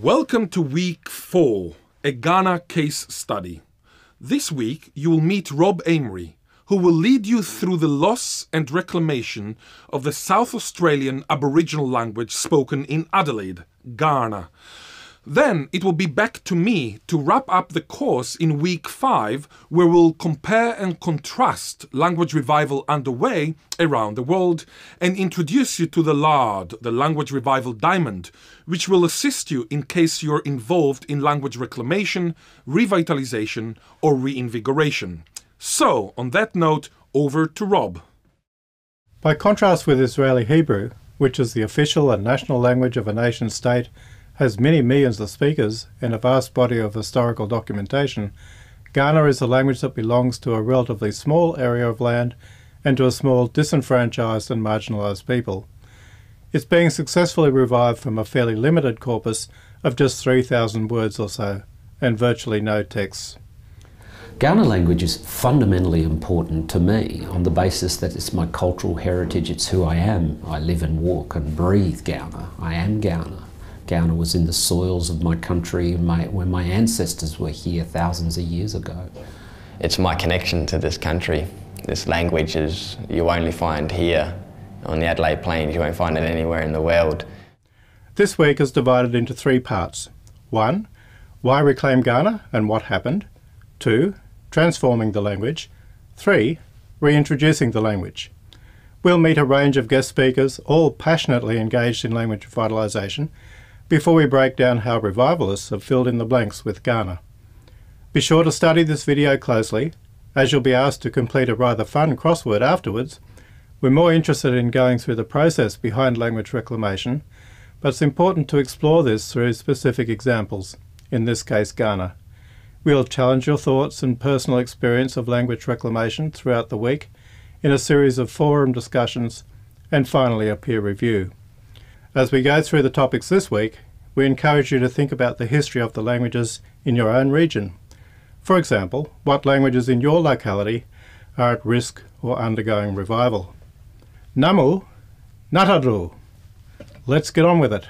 Welcome to week 4, a Ghana case study. This week you will meet Rob Amory, who will lead you through the loss and reclamation of the South Australian Aboriginal language spoken in Adelaide, Ghana. Then it will be back to me to wrap up the course in week 5, where we'll compare and contrast language revival underway around the world and introduce you to the Ghil'ad, the language revival diamond, which will assist you in case you're involved in language reclamation, revitalization or reinvigoration. So, on that note, over to Rob. By contrast with Israeli Hebrew, which is the official and national language of a nation-state, has many millions of speakers and a vast body of historical documentation, Ghana is a language that belongs to a relatively small area of land and to a small disenfranchised and marginalised people. It's being successfully revived from a fairly limited corpus of just 3,000 words or so, and virtually no texts. Ghana language is fundamentally important to me on the basis that it's my cultural heritage, it's who I am. I live and walk and breathe Ghana. I am Ghana. Ghana was in the soils of my country when my ancestors were here thousands of years ago. It's my connection to this country. This language is you only find here on the Adelaide Plains. You won't find it anywhere in the world. This week is divided into 3 parts. 1. Why reclaim Ghana and what happened? 2. Transforming the language. 3. Reintroducing the language. We'll meet a range of guest speakers, all passionately engaged in language revitalisation, before we break down how revivalists have filled in the blanks with Ghana. Be sure to study this video closely, as you'll be asked to complete a rather fun crossword afterwards. We're more interested in going through the process behind language reclamation, but it's important to explore this through specific examples, in this case Ghana. We'll challenge your thoughts and personal experience of language reclamation throughout the week in a series of forum discussions and finally a peer review. As we go through the topics this week, we encourage you to think about the history of the languages in your own region. For example, what languages in your locality are at risk or undergoing revival. Namu Nataru. Let's get on with it.